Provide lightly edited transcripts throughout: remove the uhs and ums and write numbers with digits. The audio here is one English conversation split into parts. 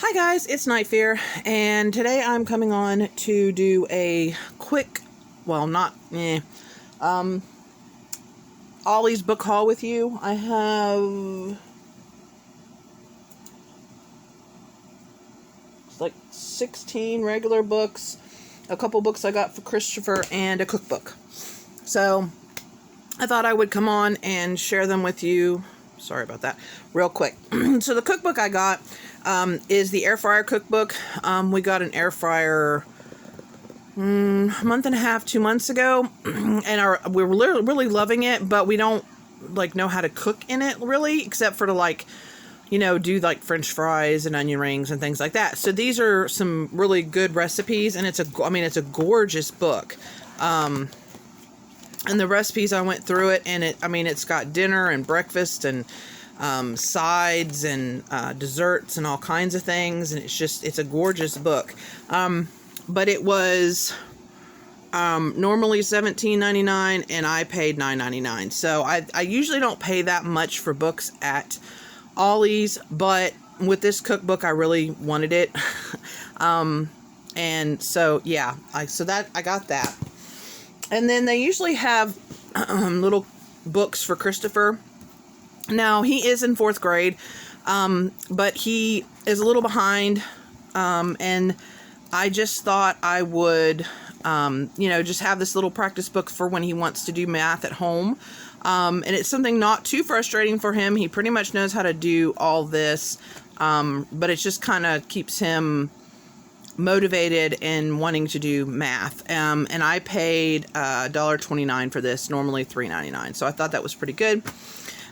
Hi guys, it's Night Fear, and today I'm coming on to do a quick, well, not, Ollie's book haul with you. I have like 16 regular books, a couple books I got for Christopher, and a cookbook. So I thought I would come on and share them with you. Sorry about that. Real quick. So the cookbook I got is the air fryer cookbook. We got an air fryer a month and a half, 2 months ago, and we were really loving it, but we don't know how to cook in it really, except for to do like French fries and onion rings and things like that. So these are some really good recipes, and it's a gorgeous book. And the recipes, I went through it, and it's got dinner and breakfast and sides and desserts and all kinds of things, and it's a gorgeous book. But it was normally $17.99, and I paid $9.99. So I usually don't pay that much for books at Ollie's, but with this cookbook, I really wanted it. And so yeah, I got that. And then they usually have little books for Christopher. Now, he is in 4th grade, but he is a little behind, and I just thought I would, just have this little practice book for when he wants to do math at home. And it's something not too frustrating for him. He pretty much knows how to do all this, but it just kind of keeps him motivated and wanting to do math. And I paid $1.29 for this, normally $3.99. So I thought that was pretty good.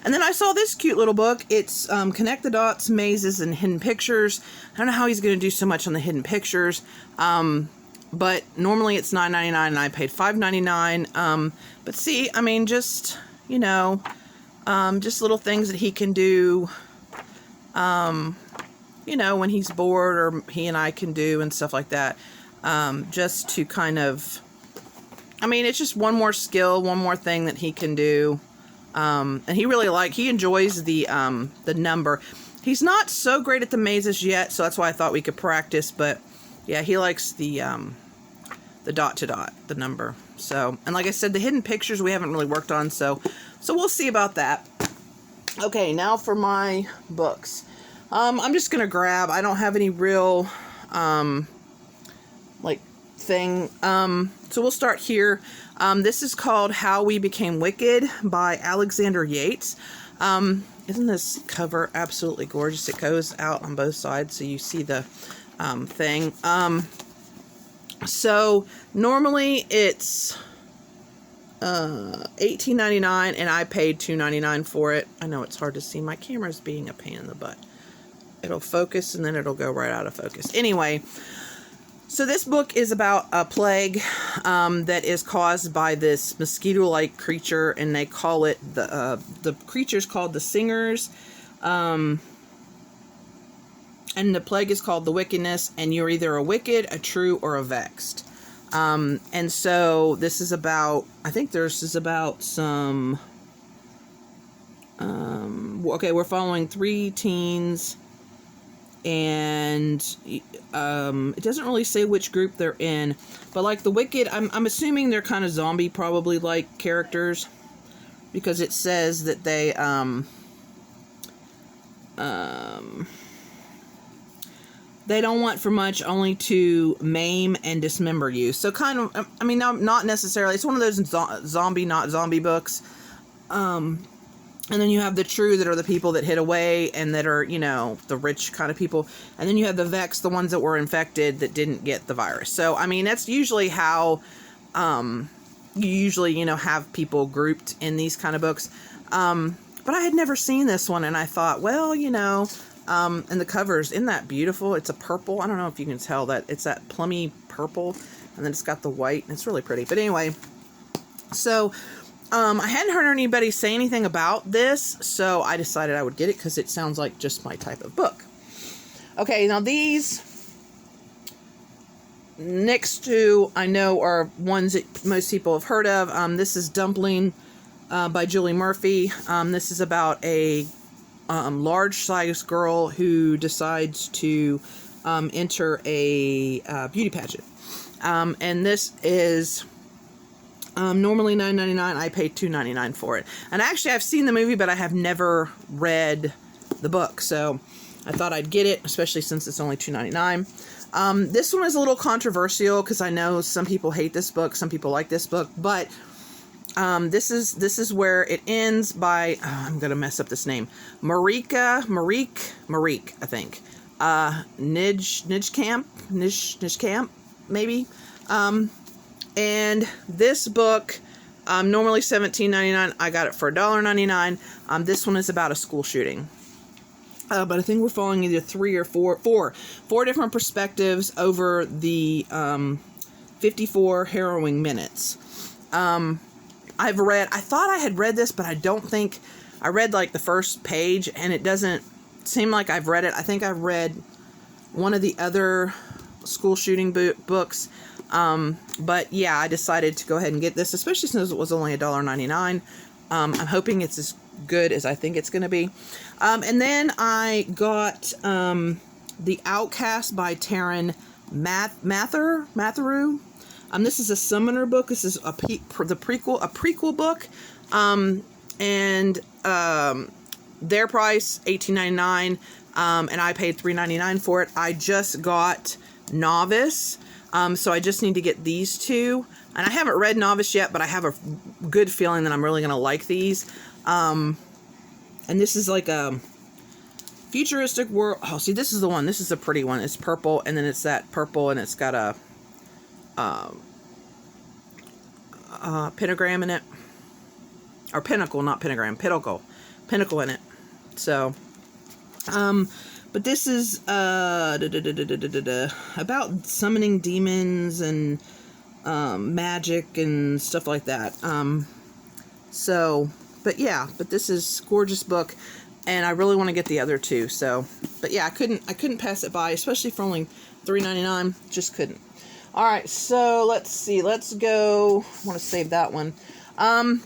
And then I saw this cute little book. It's Connect the Dots, Mazes, and Hidden Pictures. I don't know how he's going to do so much on the hidden pictures. But normally it's $9.99, and I paid $5.99. But see, just little things that he can do, when he's bored, or he and I can do, and stuff like that. Just to kind of, it's just one more skill, one more thing that he can do. And he enjoys the number. He's not so great at the mazes yet, so that's why I thought we could practice, but yeah, he likes the dot to dot, the number. So, and like I said, the hidden pictures we haven't really worked on, so we'll see about that. Okay, now for my books. I'm just gonna grab, I don't have any real, thing. So we'll start here. This is called How We Became Wicked by Alexander Yates. Isn't this cover absolutely gorgeous? It goes out on both sides, so you see the thing. So normally it's $18.99, and I paid $2.99 for it. I know it's hard to see. My camera's being a pain in the butt. It'll focus, and then it'll go right out of focus. Anyway, so this book is about a plague that is caused by this mosquito-like creature, and they call it, the creature's called the Singers, and the plague is called the Wickedness, and you're either a wicked, a true, or a vexed. And so this is about, I think this is about some, okay, we're following 3 teens, and it doesn't really say which group they're in, but like the wicked, I'm assuming they're kind of zombie probably like characters, because it says that they don't want for much, only to maim and dismember you. So kind of, not necessarily, it's one of those zombie not zombie books. And then you have the true, that are the people that hid away, and that are, the rich kind of people. And then you have the vexed, the ones that were infected that didn't get the virus. So, that's usually how you usually, have people grouped in these kind of books. But I had never seen this one, and I thought, well, and the cover's, isn't that beautiful? It's a purple. I don't know if you can tell that. It's that plummy purple, and then it's got the white, and it's really pretty. But anyway, so I hadn't heard anybody say anything about this, so I decided I would get it because it sounds like just my type of book. Okay, now these next two I know are ones that most people have heard of. This is Dumpling by Julie Murphy. This is about a large-sized girl who decides to enter a beauty pageant. And this is normally $9.99. I paid $2.99 for it. And actually, I've seen the movie, but I have never read the book. So I thought I'd get it, especially since it's only $2.99. This one is a little controversial because I know some people hate this book, some people like this book, but this is where it ends by, I'm going to mess up this name, Marique, I think. Nijkamp, maybe. And this book, normally $17.99. I got it for $1.99. This one is about a school shooting. But I think we're following either four different perspectives over the 54 harrowing minutes. I thought I had read this, but I don't think I read like the first page, and it doesn't seem like I've read it. I think I've read one of the other school shooting books. But yeah, I decided to go ahead and get this, especially since it was only $1.99. I'm hoping it's as good as I think it's going to be. And then I got The Outcast by Taryn Matheru. This is a Summoner book. This is a prequel book. And their price $18.99. And I paid $3.99 for it. I just got Novice. So I just need to get these two. And I haven't read Novice yet, but I have a good feeling that I'm really going to like these. And this is like a futuristic world. Oh, see, this is the one. This is a pretty one. It's purple, and then it's that purple, and it's got a pentagram in it. Or pinnacle, not pentagram. Pinnacle in it. So, but this is about summoning demons and magic and stuff like that. But yeah, but this is a gorgeous book, and I really want to get the other two. So, but yeah, I couldn't pass it by, especially for only $3.99. Just couldn't. All right, so let's see. Let's go. I want to save that one. I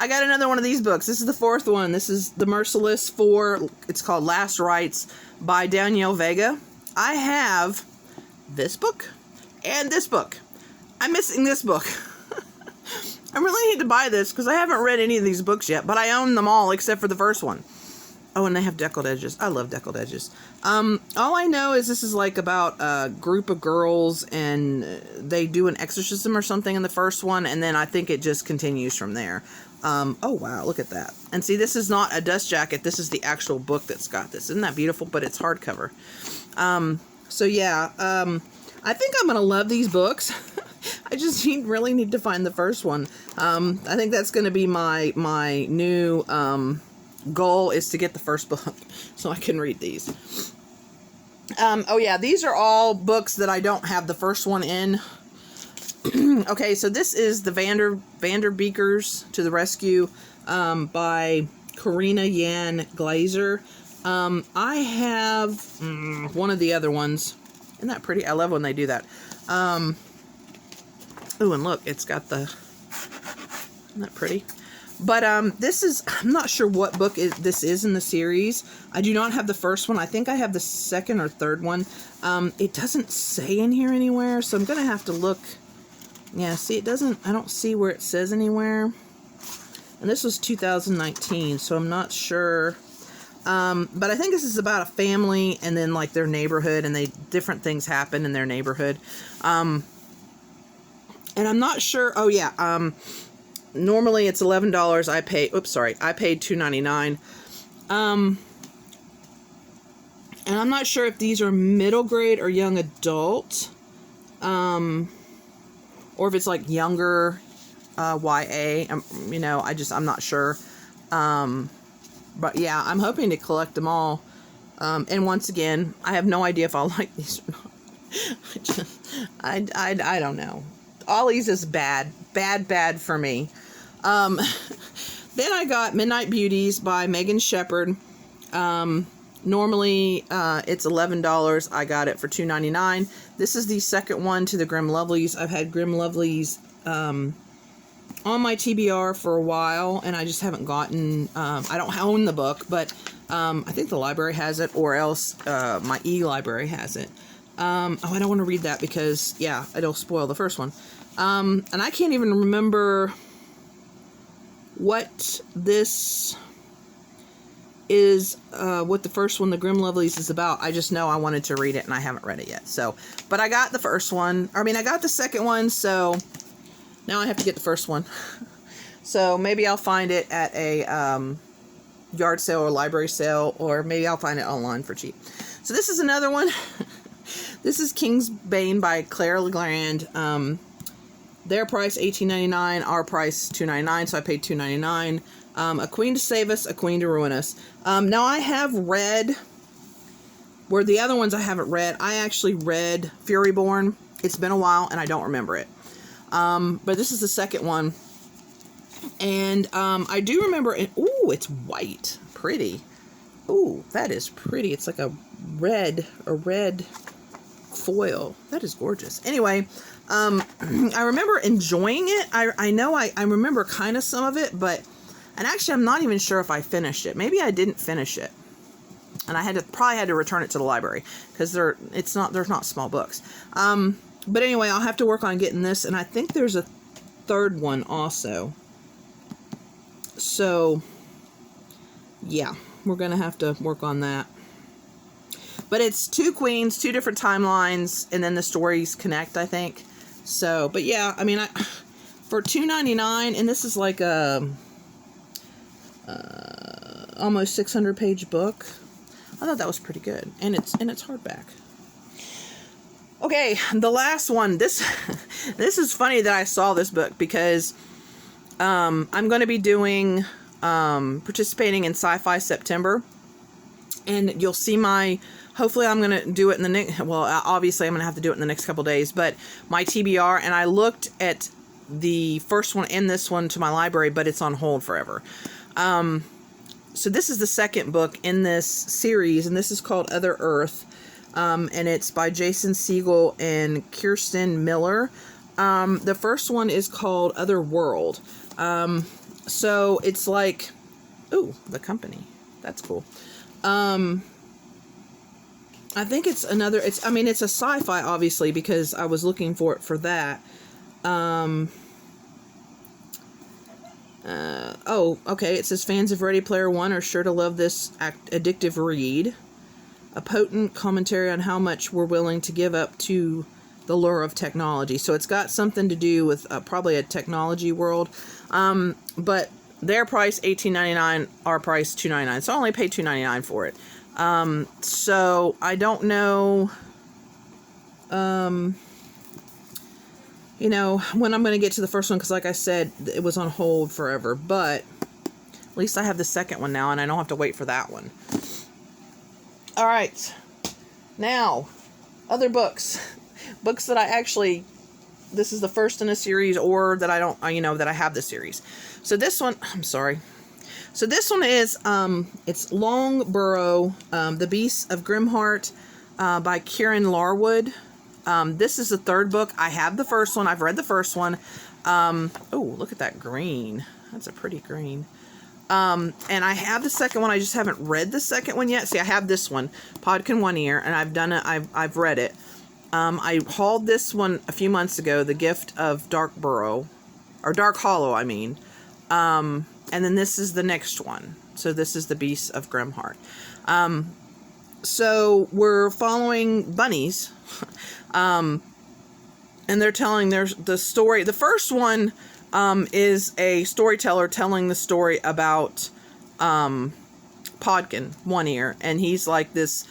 got another one of these books. This is the fourth one. This is The Merciless 4. It's called Last Rites by Danielle Vega. I have this book and this book. I'm missing this book. I really need to buy this because I haven't read any of these books yet, but I own them all except for the first one. Oh, and they have deckled edges. I love deckled edges. All I know is this is like about a group of girls, and they do an exorcism or something in the first one, and then I think it just continues from there. Oh, wow, look at that. And see, this is not a dust jacket. This is the actual book that's got this. Isn't that beautiful? But it's hardcover. So, yeah, I think I'm going to love these books. I just really need to find the first one. I think that's going to be my new goal, is to get the first book so I can read these. Oh yeah, these are all books that I don't have the first one in. Okay, so this is the Vander Beakers to the Rescue by Karina Yan Glazer. I have one of the other ones. Isn't that pretty? I love when they do that. Oh, and look, it's got the... Isn't that pretty? But this is... I'm not sure what book this is in the series. I do not have the first one. I think I have the second or third one. It doesn't say in here anywhere, so I'm going to have to look... Yeah, see, it doesn't... I don't see where it says anywhere. And this was 2019, so I'm not sure... but I think this is about a family and then like their neighborhood, and different things happen in their neighborhood. And I'm not sure. Oh yeah. Normally it's $11. I paid $2.99. And I'm not sure if these are middle grade or young adult. Or if it's like younger, YA. I'm not sure. But yeah, I'm hoping to collect them all. And once again, I have no idea if I'll like these or not. I don't know. Ollie's is bad for me. Then I got Midnight Beauties by Megan Shepherd. Normally, it's $11. I got it for $2.99. This is the second one to the Grim Lovelies. I've had Grim Lovelies, on my TBR for a while, and I just haven't gotten, I don't own the book, but I think the library has it, or else my e-library has it. Oh, I don't want to read that because, yeah, it'll spoil the first one. And I can't even remember what this is, what the first one, The Grim Lovelies, is about. I just know I wanted to read it, and I haven't read it yet. So, but I got the first one. I mean, I got the second one, so now I have to get the first one. So maybe I'll find it at a yard sale or library sale, or maybe I'll find it online for cheap. So this is another one. This is Kingsbane by Claire Legrand. Their price $18.99, our price $2.99, so I paid $2.99. A queen to save us, a queen to ruin us. Now I have read, where the other ones I haven't read, I actually read Furyborn. It's been a while and I don't remember it. But this is the second one. And I do remember it. Ooh, it's white. Pretty. Ooh, that is pretty. It's like a red foil. That is gorgeous. Anyway, I remember enjoying it. I know I remember kind of some of it, but, and actually I'm not even sure if I finished it. Maybe I didn't finish it. And I probably had to return it to the library because there's not small books. But anyway, I'll have to work on getting this, and I think there's a third one also. So, yeah, we're going to have to work on that. But it's two queens, two different timelines, and then the stories connect, I think. So, but yeah, I mean, for $2.99, and this is like a almost 600-page book. I thought that was pretty good, and it's hardback. Okay, the last one. This is funny that I saw this book because I'm going to be doing participating in Sci-Fi September, and you'll see my. Hopefully, I'm going to do it in the next. Well, obviously, I'm going to have to do it in the next couple days. But my TBR, and I looked at the first one and this one to my library, but it's on hold forever. So this is the second book in this series, and this is called Other Earth. And it's by Jason Segel and Kirsten Miller. The first one is called Other World. So it's like, ooh, The Company. That's cool. I think it's another, it's a sci-fi, obviously, because I was looking for it for that. Oh, okay, it says fans of Ready Player One are sure to love this addictive read. A potent commentary on how much we're willing to give up to the lure of technology. So it's got something to do with probably a technology world. But their price, $18.99, our price, $2.99. So I only paid $2.99 for it. So I don't know, you know, when I'm going to get to the first one, because like I said, it was on hold forever, but at least I have the second one now, and I don't have to wait for that one. All right, now, other books, books that I actually, this is the first in a series, or that I don't, you know, that I have the series. So this one, I'm sorry. So this one is, it's Long Burrow, The Beasts of Grimheart, by Kieran Larwood. This is the third book. I have the first one. I've read the first one. Oh, look at that green. That's a pretty green. And I have the second one. I just haven't read the second one yet. See, I have this one, Podkin One Ear, and I've done it. I've read it. I hauled this one a few months ago, The Gift of Dark Burrow, or Dark Hollow, I mean. And then this is the next one. So this is The Beasts of Grimheart. So we're following bunnies. And they're telling the story. The first one is a storyteller telling the story about Podkin, One Ear. And he's like this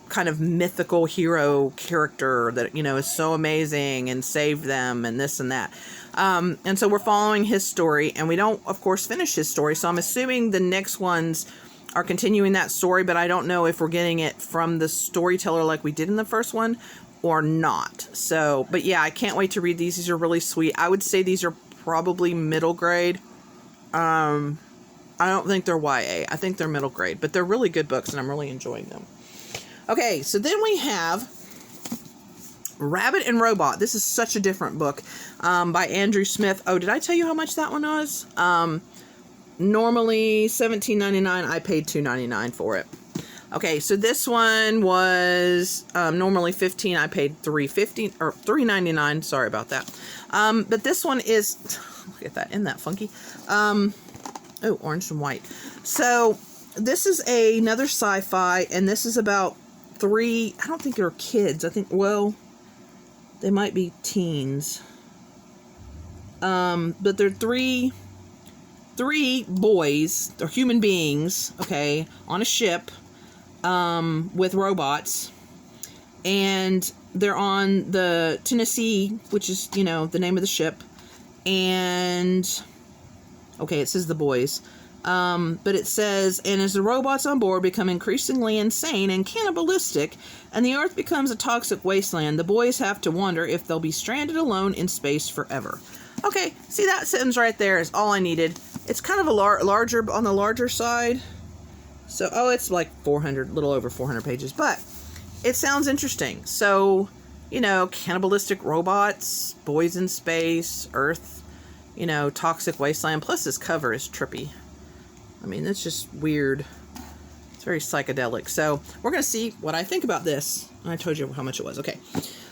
kind of mythical hero character that, you know, is so amazing and saved them and this and that. And so we're following his story, and we don't, of course, finish his story. So I'm assuming the next ones are continuing that story, but I don't know if we're getting it from the storyteller like we did in the first one or not. So, but yeah, I can't wait to read these. These are really sweet. I would say these are probably middle grade. I don't think they're YA. I think they're middle grade, but they're really good books, and I'm really enjoying them. Okay, so then we have Rabbit and Robot. This is such a different book, by Andrew Smith. Oh, did I tell you how much that one was? Normally $17.99. I paid $2.99 for it. Okay, so this one was normally $15. I paid $3.50 or $3.99. Sorry about that. But this one is, look at that, isn't that funky? Oh, orange and white. So this is another sci-fi, and this is about three. I don't think they're kids. I think, well, they might be teens. But they're three boys. They're human beings. Okay, on a ship. With robots, and they're on the Tennessee, which is, you know, the name of the ship, and, okay, it says the boys, but it says, and as the robots on board become increasingly insane and cannibalistic, and the Earth becomes a toxic wasteland, the boys have to wonder if they'll be stranded alone in space forever. Okay, see, that sentence right there is all I needed. It's kind of a larger, on the larger side. So, oh, it's like 400, little over 400 pages, but it sounds interesting. So, you know, cannibalistic robots, boys in space, Earth, you know, toxic wasteland. Plus this cover is trippy. I mean, it's just weird. It's very psychedelic. So we're going to see what I think about this. I told you how much it was. Okay.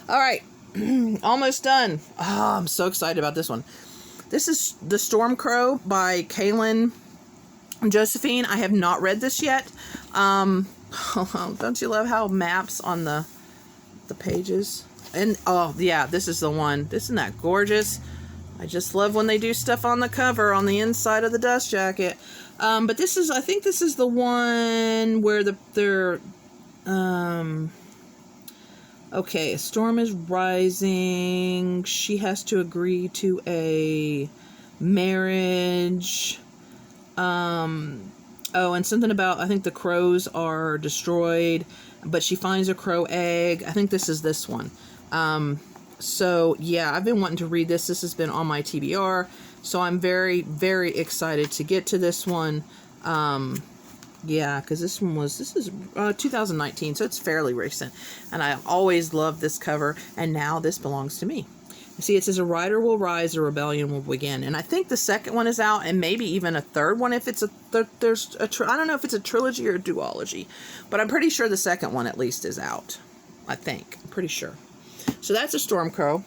All right. Almost done. Oh, I'm so excited about this one. This is The Stormcrow by Kaylin Josephine. I have not read this yet. Don't you love how maps on the pages? And oh yeah, this is the one. Isn't that gorgeous? I just love when they do stuff on the cover on the inside of the dust jacket. But this is, I think this is the one where they're okay, a storm is rising. She has to agree to a marriage. Oh, and something about, I think the crows are destroyed, but she finds a crow egg. I think this is this one. So yeah, I've been wanting to read this. This has been on my TBR. So I'm very, very excited to get to this one. Yeah, because this is 2019, so it's fairly recent. And I always loved this cover, and now this belongs to me. See, it says a rider will rise, a rebellion will begin. And I think the second one is out, and maybe even a third one if it's I don't know if it's a trilogy or a duology, but I'm pretty sure the second one at least is out. I think. I'm pretty sure. So that's a Stormcrow.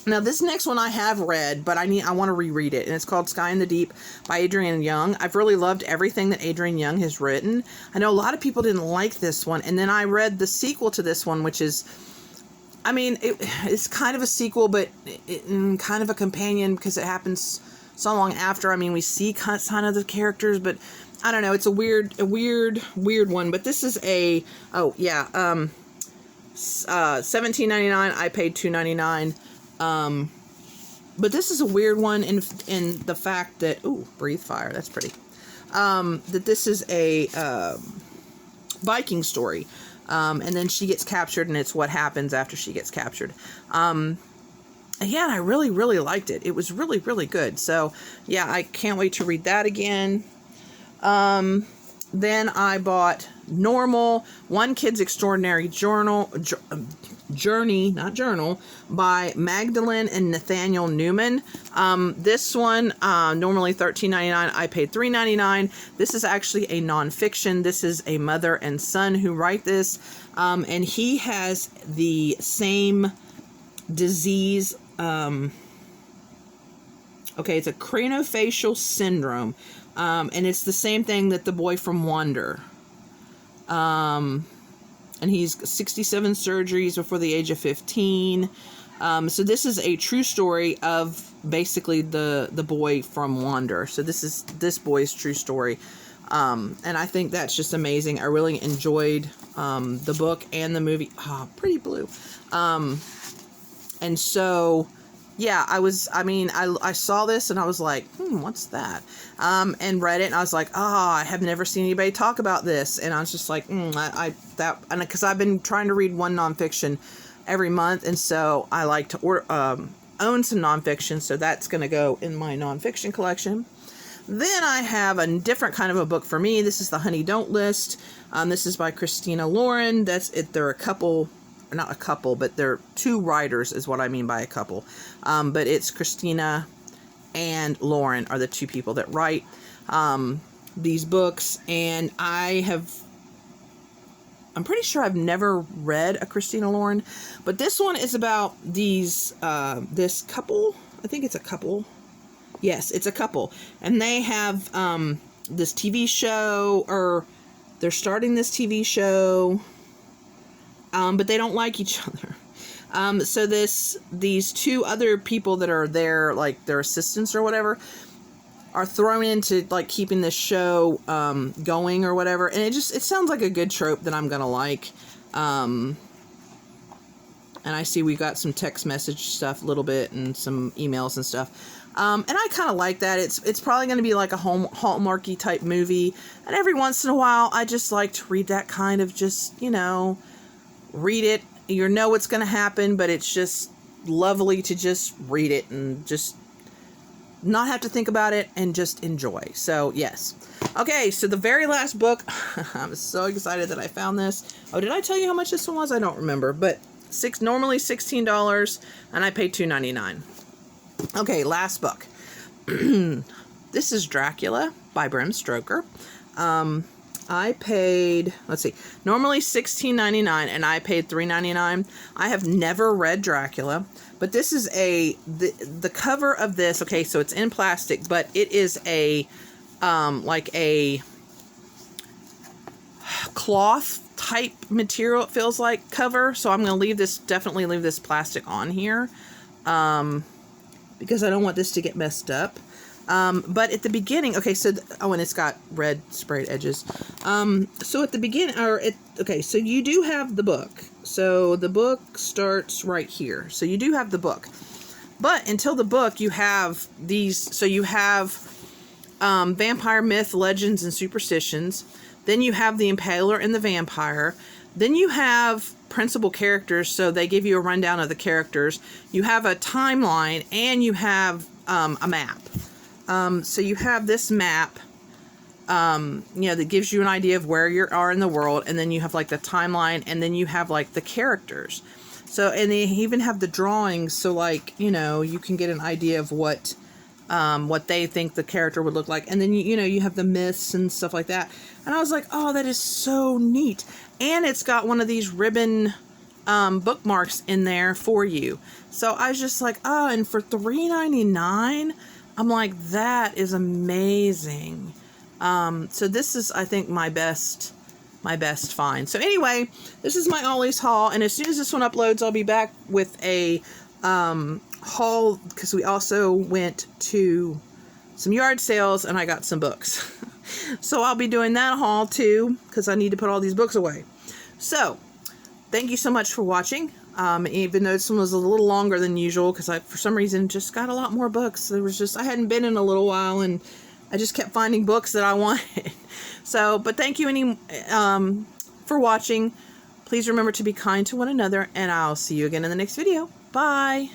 Now this next one I have read, but I want to reread it, and it's called Sky in the Deep by Adrienne Young. I've really loved everything that Adrienne Young has written. I know a lot of people didn't like this one, and then I read the sequel to this one, which is, I mean, it's kind of a sequel, but kind of a companion because it happens so long after. I mean, we see kind of the characters, but I don't know. It's a weird one. But this is a, oh yeah, $17.99. I paid $2.99. But this is a weird one in the fact that, ooh, breathe fire. That's pretty. That this is a Viking story. And then she gets captured, and it's what happens after she gets captured. Yeah, and I really, really liked it. It was really, really good. So, yeah, I can't wait to read that again. Then I bought Normal, One Kid's Extraordinary Journey, not journal, by Magdalene and Nathaniel Newman. This one, normally $13.99. I paid $3.99. This is actually a nonfiction. This is a mother and son who write this. And he has the same disease. Okay, it's a craniofacial syndrome. And it's the same thing that the boy from Vander. And he's 67 surgeries before the age of 15. So this is a true story of basically the boy from Vander. So this is this boy's true story. And I think that's just amazing. I really enjoyed the book and the movie. Oh, pretty blue. And so, yeah, I saw this and I was like, what's that? And read it, and I was like, I have never seen anybody talk about this. And I was just like, because I've been trying to read one nonfiction every month, and so I like to own some nonfiction, so that's going to go in my nonfiction collection. Then I have a different kind of a book for me. This is the Honey Don't List. This is by Christina Lauren. That's it. There are a couple not a couple, but they're 2 writers is what I mean by a couple. But it's Christina and Lauren are the 2 people that write these books. And I'm pretty sure I've never read a Christina Lauren, but this one is about this couple. I think it's a couple. Yes, it's a couple. And they have this TV show, or they're starting this TV show, but they don't like each other. So these 2 other people that are there, like their assistants or whatever, are thrown into like keeping this show going or whatever. And it sounds like a good trope that I'm gonna like. And I see we got some text message stuff a little bit and some emails and stuff. And I kind of like that. It's probably going to be like a Hallmarky type movie. And every once in a while, I just like to read that kind of just, read it. You know what's going to happen, but it's just lovely to just read it and just not have to think about it and just enjoy. So, yes. Okay, so the very last book. I'm so excited that I found this. Oh, did I tell you how much this one was? I don't remember. But normally $16, and I paid $2.99. Okay, last book. This is Dracula by Bram Stoker. I paid, let's see, normally $16.99 and I paid $3.99. I have never read Dracula, but this is the cover of this. Okay, so it's in plastic, but it is like a cloth type material, it feels like, cover. So I'm going to definitely leave this plastic on here. Because I don't want this to get messed up. But at the beginning, okay, so, and it's got red sprayed edges. So at the beginning, okay, so you do have the book. So the book starts right here. So you do have the book. But until the book, you have these, so you have vampire myth, legends, and superstitions. Then you have the Impaler and the Vampire. Then you have principal characters, so they give you a rundown of the characters. You have a timeline, and you have a map. So you have this map, that gives you an idea of where you are in the world, and then you have like the timeline, and then you have like the characters. So, and they even have the drawings, so like, you can get an idea of what they think the character would look like. And then, you have the myths and stuff like that. And I was like, oh, that is so neat. And it's got one of these ribbon bookmarks in there for you. So I was just like, oh, and for $3.99, I'm like, that is amazing. So this is, I think, my best find. So anyway, this is my Ollie's haul. And as soon as this one uploads, I'll be back with a haul, because we also went to some yard sales and I got some books. So I'll be doing that haul too, because I need to put all these books away. So thank you so much for watching. Even though this one was a little longer than usual, because I, for some reason, just got a lot more books. I hadn't been in a little while, and I just kept finding books that I wanted. So, but thank you for watching. Please remember to be kind to one another, and I'll see you again in the next video. Bye!